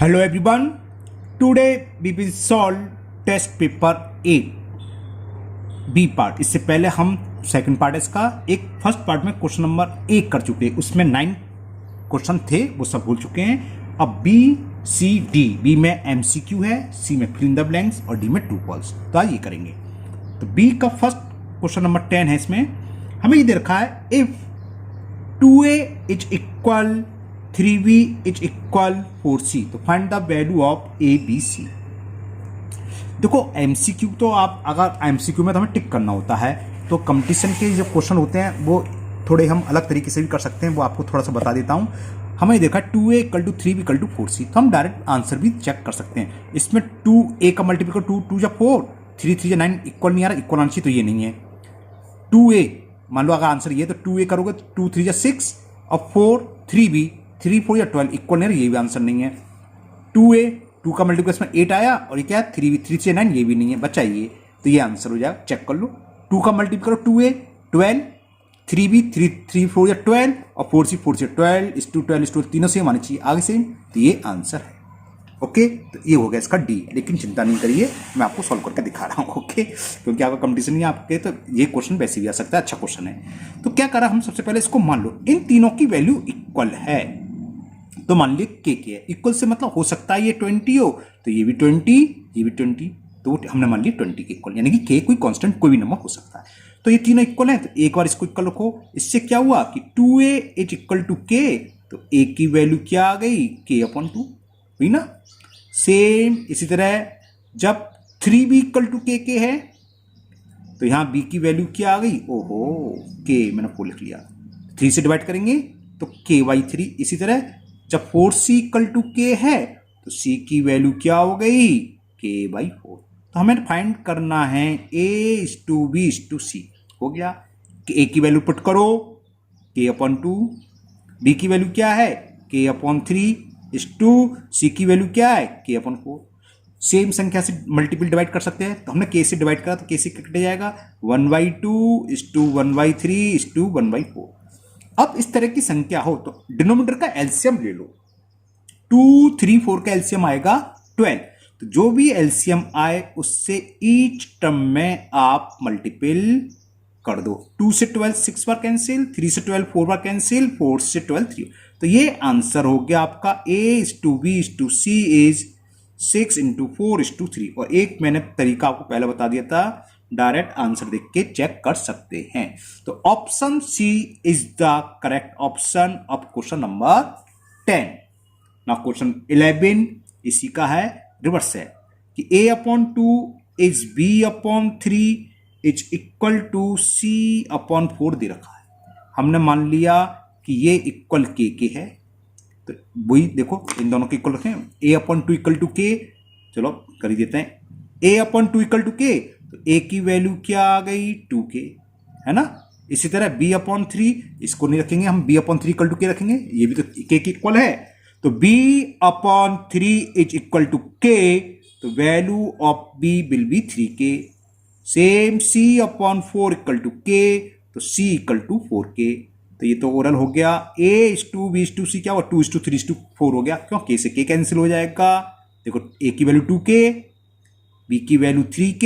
Hello everyone. Today we will solve test paper 8 B part. इससे पहले हम second part इसका एक फर्स्ट पार्ट में क्वेश्चन नंबर 1 कर चुके हैं। उसमें 9 क्वेश्चन थे, वो सब भूल चुके हैं। अब बी सी डी, बी में MCQ है, सी में फिल इन द ब्लैंक्स और डी में ट्रू फॉल्स। तो आज ये करेंगे। तो बी का फर्स्ट क्वेश्चन नंबर 10 है। इसमें हमें ये दे रखा है if 2a is equal 3b is equal 4c, तो find the value of A B C. देखो MCQ तो आप अगर MCQ में तो हमें टिक करना होता है, तो कंपटीशन के जो क्वेश्चन होते हैं वो थोड़े हम अलग तरीके से भी कर सकते हैं, वो आपको थोड़ा सा बता देता हूँ। हमें देखा 2a equal to 3b equal to 4c, तो हम डायरेक्ट आंसर भी चेक कर सकते हैं। इसमें 2a का मल्टीपल 2 जा 4, 3 3 जा 9, इक्वल नहीं आ रहा, इक्वल आंसर तो ये नहीं है। 2a मान लो अगर आंसर ये, तो 2a करोगे तो 2 3 जा 6 और 4 3b 3 4 या 12, इक्वल नहीं, ये भी आंसर नहीं है। 2a 2 का मल्टीप्लिकेशन 8 आया और ये क्या है 3b 3 से 9, ये भी नहीं है, बचा ये, तो ये आंसर हो जाएगा। चेक कर लो, 2 का मल्टीप्ल करो 2a 12, 3b 3 4 या 12 और 4c 4 से 12 इस टू 12 तीनों सेम आने चाहिए, आगे सेम, तो ये आंसर है। ओके, तो ये हो गया इसका डी। लेकिन चिंता नहीं करिए, मैं आपको सॉल्व करके दिखा रहा हूँ। ओके, क्योंकि आपका कंपटीशन नहीं आपके, तो ये क्वेश्चन वैसे भी आ सकता है, अच्छा क्वेश्चन है। तो क्या करा हम, सबसे पहले इसको मान लो इन तीनों की वैल्यू इक्वल है। तो मान लीजिए के है इक्वल से मतलब हो सकता है ये 20 हो, तो ये भी 20, ये भी 20, तो हमने मान लिया 20 के इक्वल, यानी कि के कोई कांस्टेंट कोई भी नंबर हो सकता है। तो ये तीनों इक्वल हैं, तो एक बार इसको इक्वल रखो। इससे क्या हुआ कि 2a इज इक्वल टू के, तो a की वैल्यू क्या आ गई, k/2 हुई ना। सेम इसी तरह जब 3b इक्वल टू के है, तो यहां b की वैल्यू क्या आ गई, ओहो k, मैंने 4 लिख लिया, 3 से डिवाइड करेंगे तो k/3। इसी तरह जब 4c इक्वल टू के है, तो c की वैल्यू क्या हो गई, k/4। तो हमें फाइंड करना है a is to b is to c। हो गया, a की वैल्यू पुट करो k/2, b की वैल्यू क्या है k/3 is to c की वैल्यू क्या है k/4। सेम संख्या से मल्टीपल डिवाइड कर सकते हैं, तो हमने k से डिवाइड करा तो k से कट जाएगा, 1/2 is to 1/3 is to 1/4। अब इस तरह की संख्या हो तो डिनोमिनेटर का एलसीएम ले लो। 2 3 4 का एलसीएम आएगा 12, तो जो भी एलसीएम आए उससे ईच टर्म में आप मल्टीपल कर दो। 2 से 12 6 बार कैंसिल, 3 से 12 4 बार कैंसिल, 4 से 12 3। तो ये आंसर हो गया आपका a is to b is to c is 6 into 4 is to 3। और एक मैंने तरीका आपको पहले बता दिया था, डायरेक्ट आंसर देख के चेक कर सकते हैं। तो option C is the correct option of question number 10। ना क्वेश्चन 11 इसी का है, रिवर्स है कि a/2 is b/3 is equal to c/4 दे रखा है। हमने मान लिया कि ये इक्वल के है, तो वही देखो इन दोनों के इक्वल रखें, a/2 इक्वल टू के, चलो कर ही देते हैं। a/2 इक्वल टू के, तो a की वैल्यू क्या आ गई 2k, है ना। इसी तरह b/3 इसको नहीं रखेंगे हम, b/3 इक्वल टू के रखेंगे, ये भी तो k की इक्वल है, तो b/3 is equal to k, तो value of b will be 3k। Same c/4 equal to k, तो c इक्वल टू 4k। तो ये तो ओरल हो गया। a is to b is to c क्या हुआ, 2 is to 3 is to 4 हो गया, क्यों k से k कैंसिल हो जाएगा। देखो a की वैल्यू 2k, b की वैल्यू 3k,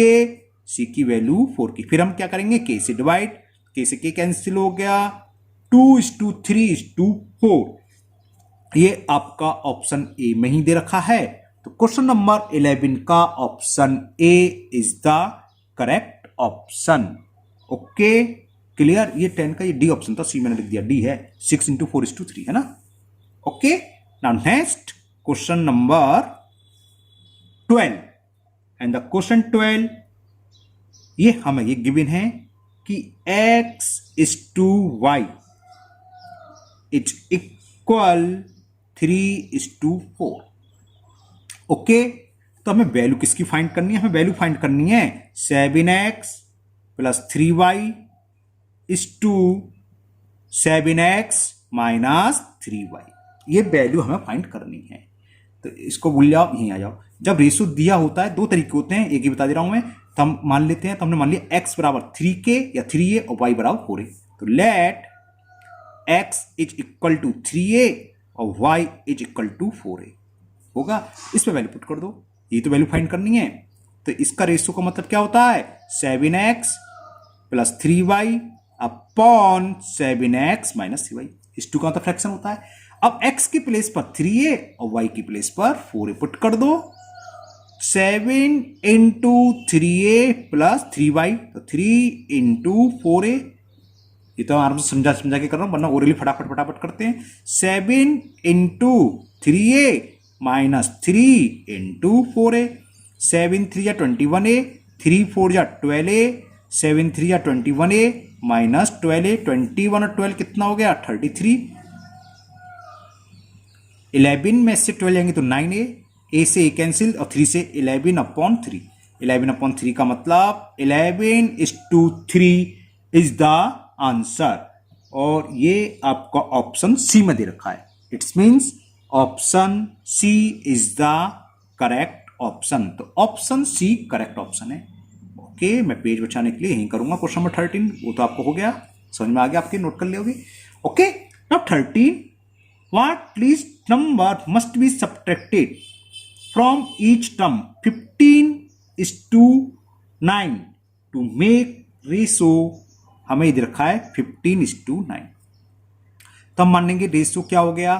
c की वैल्यू 4k। फिर हम क्या करेंगे, k से डिवाइड, k से k कैंसिल हो गया, 2 is to 3 is to 4। ये आपका ऑप्शन ए में ही दे रखा है। तो क्वेश्चन नंबर 11 का option A is the correct option. Okay clear. ये 10 का ये डी ऑप्शन था, सी मैंने लिख दिया, डी है, 6 into 4 is to 3, है ना। Okay, now next question number 12 and the question 12, ये हमें ये गिवन है कि x is to y is equal 3 is to 4। Okay, तो हमें वैल्यू किसकी फाइंड करनी है, हमें वैल्यू फाइंड करनी है 7x plus 3y is to 7x minus 3y। ये वैल्यू हमें फाइंड करनी है। तो इसको भूल जाओ, यहीं आ जाओ। जब रेशो दिया होता है, दो तरीके होते हैं, एक ही बता दे रहा हूं मैं। तो हम मान लेते हैं, तो हमने मान लिया x बराबर 3k या 3a और y बराबर 4a। तो let x is equal to 3a और y is equal to 4a। होगा। इस पे वैल्यू पुट कर दो, ये तो वैल्यू फाइंड करनी है। तो इसका रेशियो का मतलब क्या होता है 7x plus 3y upon 7x minus 3y। इस टू का मतलब फ्रैक्शन होता है। अब x की प्लेस पर 3a और y की प्लेस पर 4a पुट कर दो। 7 इंटू 3a प्लस 3y, तो 3 इंटू 4a। ये तो आराम से समझा समझा के कर रहा हूं, वरना ओरली फटाफट फटाफट करते हैं। 7 into 3a minus 3 into 4a। 7 3 जा 21a, 3 4 जा 12a, 7 3 जा 21a माइनस 12a। 21 और 12 कितना हो गया 33। 11 में से 12 जाएंगे तो 9a, a से a कैंसिल और 3 से 11 अपॉन 3। 11 अपॉन 3 का मतलब 11:3 इज द आंसर। और ये आपका ऑप्शन सी में दे रखा है। It's means option C is the correct option. तो ऑप्शन सी करेक्ट ऑप्शन है। ओके, मैं पेज बचाने के लिए यही करूंगा क्वेश्चन नंबर 13। वो तो आपको हो गया, समझ में आ गया, आपके नोट कर लियोगे। Okay, now 13, what least number must be subtracted from each term 15:9 to make ratio. हमें इधर रखा है 15:9। तो हम मानेंगे रेशो क्या हो गया,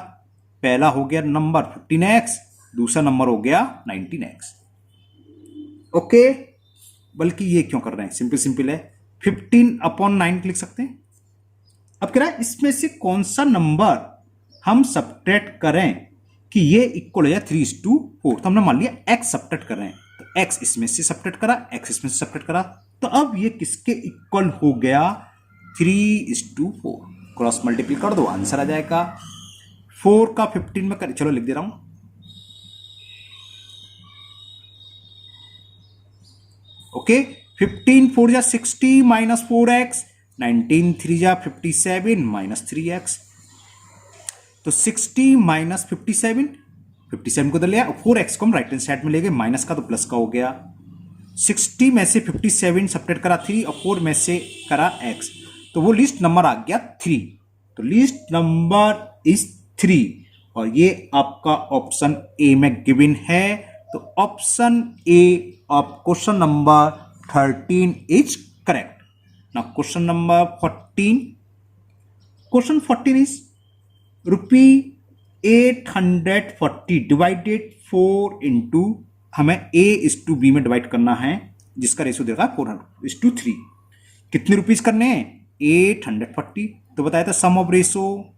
पहला हो गया नंबर 15x, दूसरा नंबर हो गया 19x। ओके, बल्कि ये क्यों कर रहे हैं, सिंपल सिंपल है, 15/9 लिख सकते हैं। अब कह रहा है इसमें से कौन सा नंबर हम सब्ट्रैक्ट करें कि ये इक्वल हो जाए 3:4। तो हमने मान लिया x सब्ट्रैक्ट कर रहे हैं, तो x इसमें से सब्ट्रैक्ट करा, x इसमें से सब्ट्रैक्ट करा, तो अब ये किसके इक्वल हो गया 3:4। क्रॉस मल्टीप्लाई कर दो, आंसर आ जाएगा। 4 का 15 में कर, चलो लिख दे रहा हूं। ओके, 15 4 जा 60 माइनस 4x, 19 3 जा 57 माइनस 3x। तो 60 माइनस 57 को तो लिया, 4x को हम राइट हैंड साइड में ले गए, माइनस का तो प्लस का हो गया। 60 में से 57 सब्ट्रैक्ट करा 3 और 4 में से करा x, तो वो लिस्ट नंबर आ गया 3। तो लिस्ट नंबर इज 3 और ये आपका ऑप्शन ए में गिवन है। तो option A of question number 13 is correct. Now question number 14। Question 14 is ₹840 divided 4 into, हमें A:B में डिवाइड करना है, जिसका रेशियो देगा 4:3। कितने रुपीस करने हैं 840। तो बताया था सम ऑफ रेशियो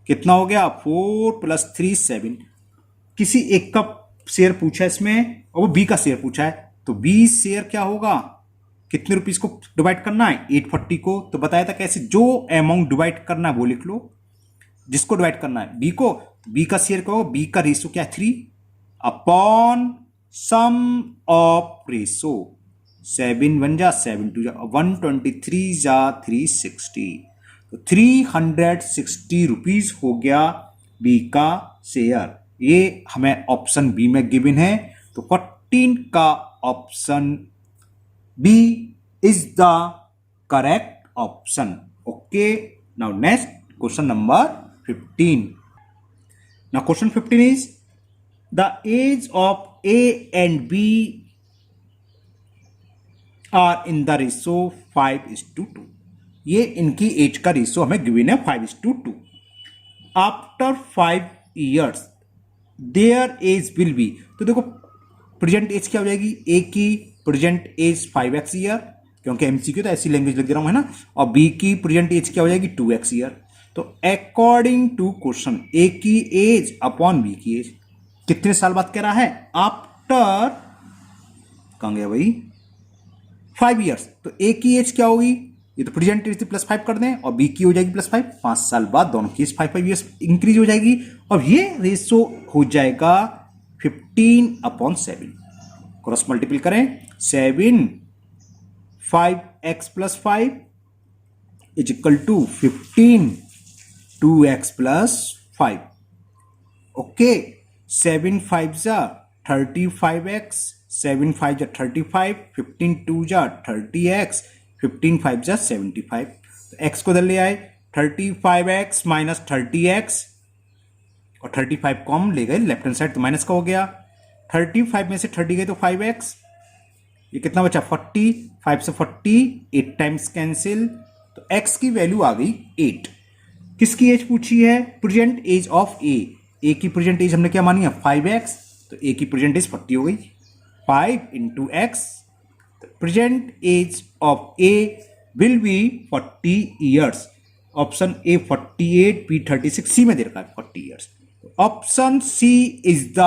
कितना हो गया 4 + 3 7। किसी एक का शेयर पूछा है इसमें और वो B का शेयर पूछा है, तो B शेयर क्या होगा, कितने रुपीस को डिवाइड करना है 840 को। तो बताया था कैसे, जो अमाउंट डिवाइड करना है वो लिख लो, जिसको डिवाइड करना है B को, B का शेयर क्या होगा, B का रेशियो क्या है 3 अपॉन सम ऑफ रेशियो। 7 1 जा 7 2 जा 123 जा 360, तो 360 रुपीज हो गया B का शेयर। ये हमें ऑप्शन बी में गिवन है। तो 14 का option B is the correct option. Okay, now next question number 15. Now question 15 is the age of A and B are in the ratio 5:2. ये इनकी एज का रेशियो हमें गिवन है 5:2. After 5 years their age will be, तो देखो present age क्या हो जाएगी, ए की प्रेजेंट एज 5x ईयर, क्योंकि एमसीक्यू तो ऐसी लैंग्वेज लिख दे रहा हूं है ना, और बी की प्रेजेंट एज क्या हो जाएगी 2x ईयर। तो अकॉर्डिंग टू क्वेश्चन ए की एज अपॉन बी की एज कितने साल बाद कह रहा है, आफ्टर कहां गया भाई 5 years। तो ए की एज क्या होगी, ये तो प्रेजेंट एज +5 कर दें और बी की हो जाएगी +5, 5 साल बाद दोनों की एज 5 years इंक्रीज हो जाएगी और ये रेशो हो जाएगा 15/7। क्रॉस मल्टीपल करें, 7 5x + 5 is equal to 15 2x + 5। Okay, 7 5 जा 35x, 7 5 जा 35, 15 2 जा 30x, 15 5 जा 75। तो x को इधर ले आए, 35x - 30x और 35 कॉमन ले गए लेफ्ट हैंड साइड तो माइनस का हो गया। 35 में से 30 गए तो 5x, ये कितना बचा 40, 5 से 40, 8 टाइम्स कैंसिल, तो x की वैल्यू आ गई 8। किसकी एज पूछी है? प्रेजेंट एज ऑफ ए की प्रेजेंट एज हमने क्या मानी है 5x, तो ए की प्रेजेंट एज 40 हो गई। 5 into x, present age of A will be 40 years. Option A 48, B 36, C में दे रखा है 40 years. Option C is the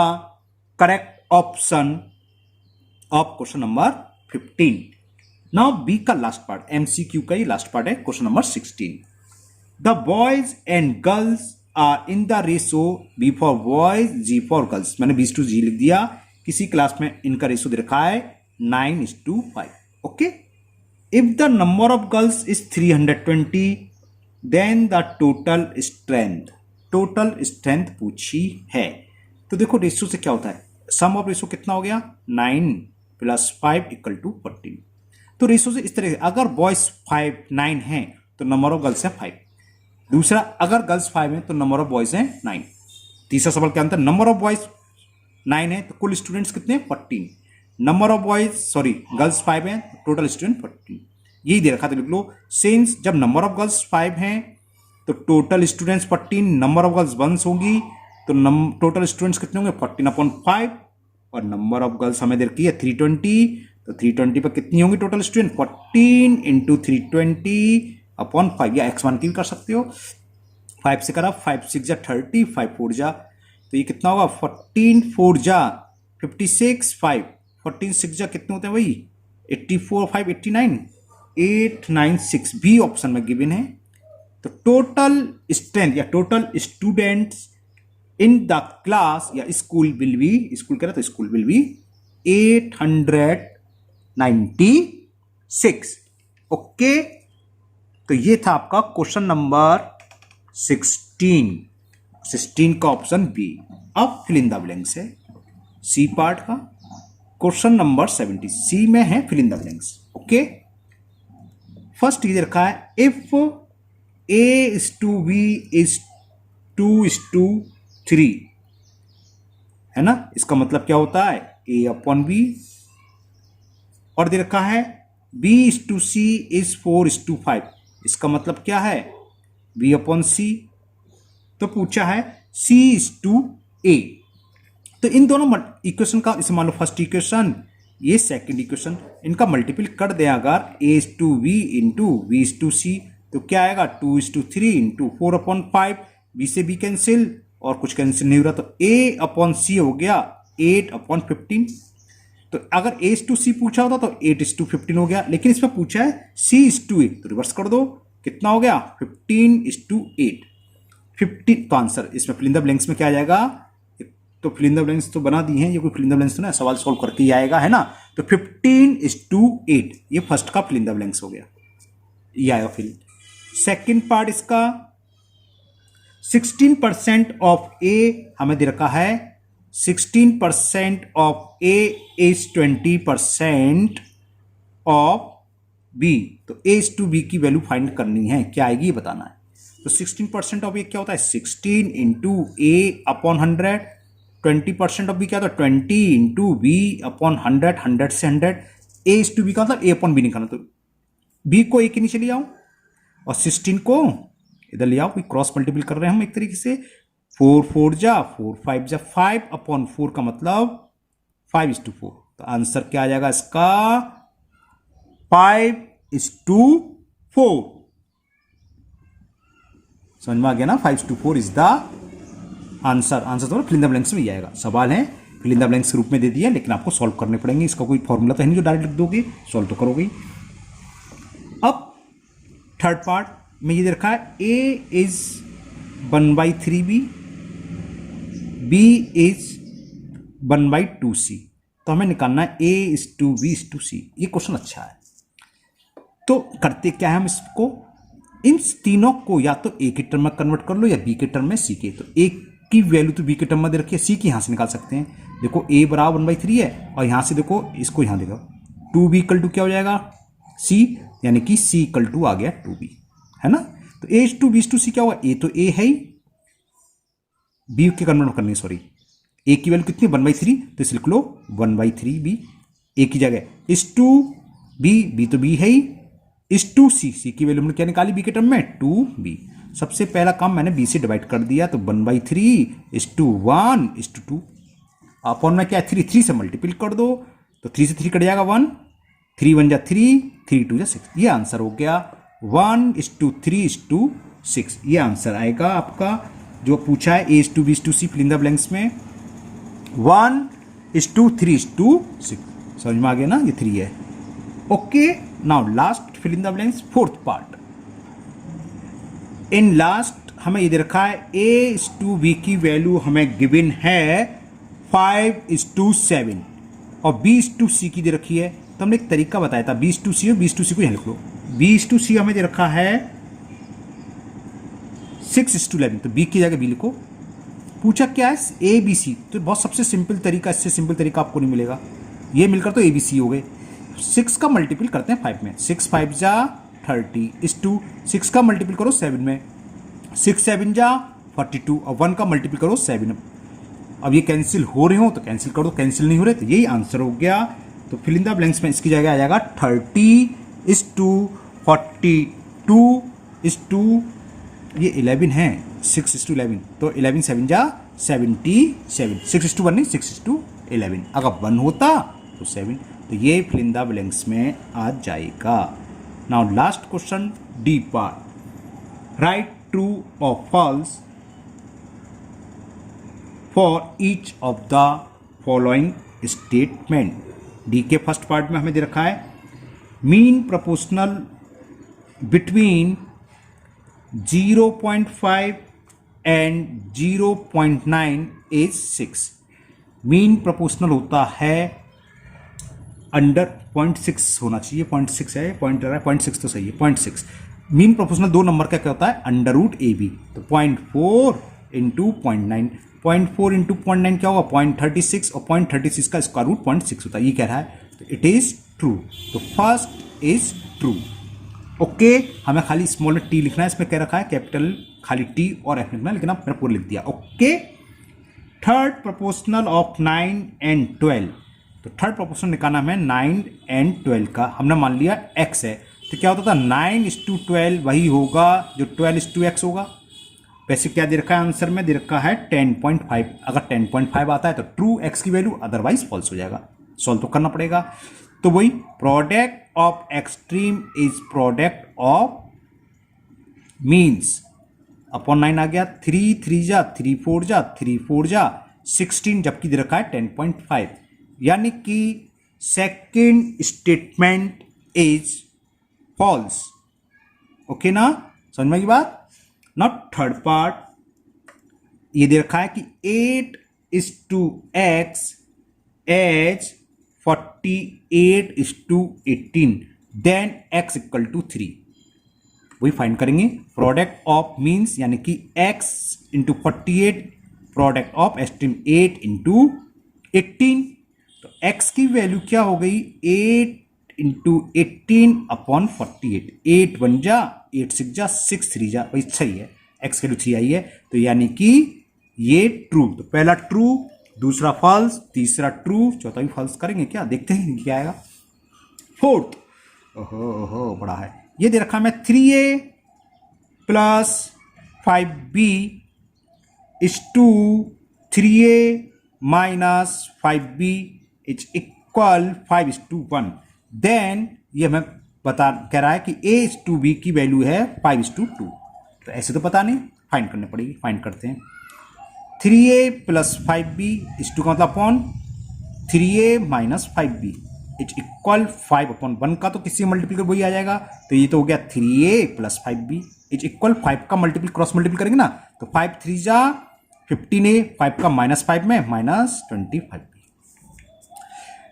correct option of question number 15। Now B का लास्ट पार्ट, एमसीक्यू का ही लास्ट पार्ट है, question number 16। The boys and girls are in the ratio B for boys G for girls. मैंने B/G लिख दिया। किसी class में इनका रेशो दे रखा है 9:5। Okay, if the number of girls is 320 then the total strength पूछी है। तो देखो रेशो से क्या होता है, सम ऑफ रेशो कितना हो गया 9 + 5 = 14। तो रेशो से इस तरह से, अगर बॉयज 9 हैं तो नंबर ऑफ गर्ल्स है 5। दूसरा, अगर गर्ल्स 5 हैं तो नंबर ऑफ बॉयज हैं 9। तीसरा सवाल क्या अंतर, नंबर ऑफ बॉयज 9 है तो कुल स्टूडेंट्स कितने 14। नंबर ऑफ गर्ल्स 5 हैं तो टोटल स्टूडेंट 14। यही दे रखा था, लिख लो। सिंस जब नंबर ऑफ गर्ल्स 5 हैं तो total students 14, number of girls 1 होंगी तो टोटल स्टूडेंट्स कितने होंगे 14/5, और नंबर ऑफ गर्ल्स हमें दे रखी है 320, तो 320 पर कितनी होंगी टोटल स्टूडेंट 14 × 320/5, या x1 की भी कर सकते हो। 5 से करा, 5 6 जा 30, 5 4 जा, तो ये कितना होगा 14 4 जा 56, 5 14 6 जा कितने होते हैं भाई 84, 5 89, 896 बी ऑप्शन में गिवन है। तो टोटल स्ट्रेंथ या total students in the class या स्कूल विल बी, स्कूल कह रहा तो स्कूल विल बी 896। ओके, तो ये था आपका क्वेश्चन नंबर 16 का ऑप्शन बी। अब फिल इन द ब्लैंक्स है सी पार्ट का। क्वेश्चन नंबर 70 सी में है fill in the blanks. Okay, first ये रखा है इफ A/B is 2:3, है ना। इसका मतलब क्या होता है A/B, और दे रखा है B/C is 4:5, इसका मतलब क्या है B/C। तो पूछा है C/A। तो इन दोनों इक्वेशन का, इसे मान लो फर्स्ट इक्वेशन, ये सेकंड इक्वेशन, इनका मल्टीपल कर दें अगर A/B × B/C, तो क्या आएगा 2:3 × 4/5, B से B कैंसिल और कुछ कैंसिल नहीं हो रहा, तो A/C हो गया 8/15। तो अगर A/C पूछा होता तो 8:15 हो गया, लेकिन इसमें पूछा है C/A, तो रिवर्स कर दो, कितना हो गया 15:8। 15, तो आंसर इसमें फिल इन द ब्लैंक्स में क्या आ जाएगा, तो फिल इन द ब्लैंक्स तो बना दी हैं, ये कोई फिल इन द ब्लैंक्स तो ना सवाल सॉल्व करके ही आएगा, है ना। तो 15:8 ये फर्स्ट का फिल इन द ब्लैंक्स हो गया, ये आएगा फिल। सेकंड पार्ट इसका 16% ऑफ ए हमें दे रखा है 16% of A is 20% of B, तो A/B की वैल्यू फाइंड करनी है, क्या आएगी ये बताना है। तो 16% ऑफ ए क्या होता है 16 × A/100, 20% ऑफ बी क्या होता है 20 × B/100, 100 से 100, A/B का मतलब A/B निकालना, तो B को A के नीचे ले आओ और 16 को इधर ले आओ, कोई क्रॉस मल्टीपल कर रहे हैं हम एक तरीके से, 4 4 जा 4 5 जा 5/4 का मतलब 5:4, तो आंसर क्या आ जाएगा इसका 5:4। समझ में आ गया ना, 5:4 इज द आंसर। आंसर तो फिल इन द ब्लैंक्स में ही आएगा। सवाल है फिल इन द ब्लैंक्स के रूप में दे दिया, लेकिन आपको सॉल्व करने पड़ेंगे, इसका कोई फॉर्मूला तो है नहीं जो डायरेक्ट लिख दोगे, सॉल्व तो करोगे। अब थर्ड पार्ट में ये दे रखा है A is 1/3B, B is 1/2C, तो हमें निकालना है A/B/C। ये क्वेश्चन अच्छा है, तो करते क्या है हम इसको, इन तीनों को या तो A के टर्म में कन्वर्ट कर लो या B के टर्म में C के। तो A की वैल्यू तो B के टर्म में दे रखी है, C की यहां से निकाल सकते हैं। देखो A बराबर 1/3 है, और यहां से देखो इसको यहां देखो 2B = क्या हो जाएगा C, यानी कि C = आ गया 2B, है ना। तो A/B/C क्या होगा, A तो A है ही, बी के कन्वर्ट करनी, सॉरी, ए की वैल्यू कितनी 1/3, तो इसे लिख लो 1/3 बी ए की जगह, इस टू बी तो बी है ही, इस टू सी की वैल्यू हमने क्या निकाली बी के टर्म में 2b। सबसे पहला काम मैंने बी से डिवाइड कर दिया, तो 1/3 इस टू 1 इस टू 2 अपॉन में क्या 3 से मल्टीपल कर दो, तो 3 से 3 कट जाएगा 1, 3 1 जा 3, 3 2 जा 6, ये आंसर हो गया 1:3:6। ये आंसर आएगा आपका जो पूछा है A:B:C fill in the blanks में 1:3:6। समझ में आ गया ना, ये 3 है। Okay, now last fill in the blanks, fourth part. In last हमें ये दे रखा है A:B की वैल्यू हमें गिवन है 5:7 और B:C की दे रखी है। तो हमने एक तरीका बताया था B:C और B:C को यहां लिख लो। B:C हमें दे रखा है 6:11, तो B की जगह B लिखो। पूछा क्या है ABC, तो बहुत सबसे सिंपल तरीका, इससे सिंपल तरीका आपको नहीं मिलेगा। ये मिलकर तो ABC हो गए। 6 का मल्टीपल करते हैं 5 में, 6 5 जा 30 इस टू 6 का मल्टीपल करो 7 में, 6 7 जा 42 और 1 का मल्टीपल करो 7। अब ये कैंसिल हो रहे हो तो कैंसिल कर दो, कैंसिल नहीं हो रहे तो यही आंसर हो गया। तो फिल इन द ब्लैंक्स में इसकी जगह आ जाएगा 30:42:2 ये 11 है, 6:11 तो 11 7 जा 77, 6:1 नहीं 6:11। अगर 1 होता तो 7, तो ये फिल इन द ब्लैंक्स में आ जाएगा। Now last question D part, right true और false for each of the following statement. D के फर्स्ट पार्ट में हमें दे रखा है mean proportional between 0.5 and 0.9 is 6। Mean proportional होता है अंडर 0.6 होना चाहिए, 0.6 है, पॉइंट रहा है 0.6 तो सही है 0.6। मीन प्रोपोर्शनल 2 नंबर का क्या होता है √AB, तो 0.4 इंटू 0.9, 0.4 इंटू 0.9 क्या होगा 0.36 और 0.36 का स्क्वायर रूट 0.6 होता है। ये कह रहा है तो इट इज ट्रू, तो फर्स्ट इज ट्रू। ओके, हमें खाली स्मॉल टी लिखना है, इसमें क्या रखा है कैपिटल खाली टी और एफ लिखना है, लेकिन मैंने पूरा लिख दिया। Okay, third proportional of 9 and 12, तो थर्ड प्रोपोर्शनल निकालना हमें 9 एंड 12 का। हमने मान लिया x है, तो क्या होता था 9:12 वही होगा जो 12:x होगा। वैसे क्या दे रखा है आंसर में, दे रखा है 10.5। अगर 10.5 आता है तो ट्रू x की वैल्यू, अदरवाइज फॉल्स हो जाएगा। सॉल्व तो करना पड़ेगा। तो वही product of extreme is product of means upon 9 आ गया, 3 3 जा 3 4 जा 3 4 जा 16, जबकि दे रखा है 10.5, यानी कि second statement is false. Okay ना, समझ में की बात। नॉट थर्ड पार्ट, ये दे रखा है कि 8:x as 48:18 then x equal to 3। वही फाइंड करेंगे प्रोडक्ट ऑफ मीन्स, यानी कि x into 48 product of extreme 8 into 18। तो x की वैल्यू क्या हो गई 8 इंटू 18 अपॉन 48, 8 1 जा 8 6 जा 6 3 जा, वही सही है, x की वैल्यू 3 आई है, तो यानी कि ये ट्रू। तो पहला ट्रू, दूसरा फॉल्स, तीसरा ट्रू, चौथा भी फॉल्स करेंगे क्या, देखते हैं क्या आएगा। फोर्थ, ओहो बड़ा है, ये दे रखा मैं 3a plus 5b is to 3a minus 5b is equal 5:1। Then ये हमें बता कह रहा है कि A:B की वैल्यू है 5:2, तो ऐसे तो पता नहीं, फाइंड करनी पड़ेगी। फाइंड करते हैं 3a plus 5b is to का मतलब upon 3a minus 5b is equal 5/1 का तो किसी मल्टीपल कर वही आ जाएगा, तो ये तो हो गया 3a plus 5b is equal 5 का मल्टीपल क्रॉस मल्टीपल करेंगे ना, तो 5 3 जा 15a, 5 का माइनस 5 में माइनस 25b।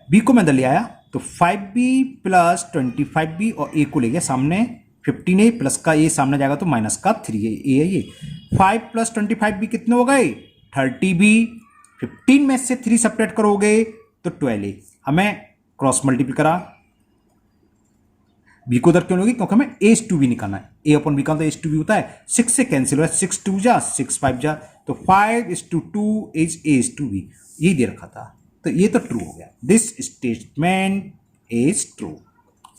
b को मैं इधर ले आया, तो 5b प्लस 25b और a को ले गया सामने, 15a प्लस का a सामने जाएगा तो माइनस का 3a है ये। 5 प्लस 25b कितने हो गए 30b, 15 में से 3 सेपरेट करोगे तो 12a। हमें क्रॉस मल्टीपल करा, b को उधर क्यों लोगे, क्योंकि हमें a:2b निकालना है। a अपॉन b का तो a:2b होता है, 6 से कैंसिल हो रहा है, 6 2 जा 6 5 जा, तो 5:2 इज A:B, यही दे रखा था, तो ये तो ट्रू हो गया। दिस स्टेटमेंट इज ट्रू,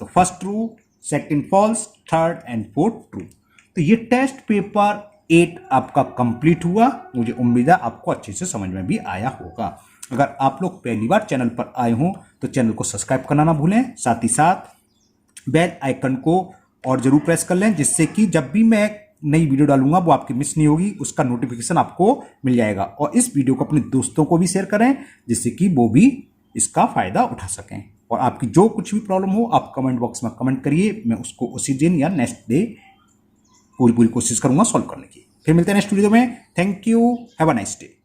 तो first true, second false, third and fourth true. तो ये टेस्ट पेपर 8 आपका कंप्लीट हुआ। मुझे उम्मीद है आपको अच्छे से समझ में भी आया होगा। अगर आप लोग पहली बार चैनल पर आए हों तो चैनल को सब्सक्राइब करना ना भूलें, साथ ही साथ बेल आइकन को और जरूर प्रेस कर लें, जिससे कि जब भी मैं नई वीडियो डालूंगा वो आपकी मिस नहीं होगी, उसका नोटिफिकेशन आपको मिल जाएगा। और इस वीडियो को अपने दोस्तों को भी शेयर करें, जिससे कि वो भी इसका फायदा उठा सकें। और आपकी जो कुछ भी प्रॉब्लम हो आप कमेंट बॉक्स में कमेंट करिए, मैं उसको उसी दिन या नेक्स्ट डे पूरी कोशिश करूंगा सॉल्व करने की। फिर मिलते हैं नेक्स्ट वीडियो में। Thank you, have a nice day.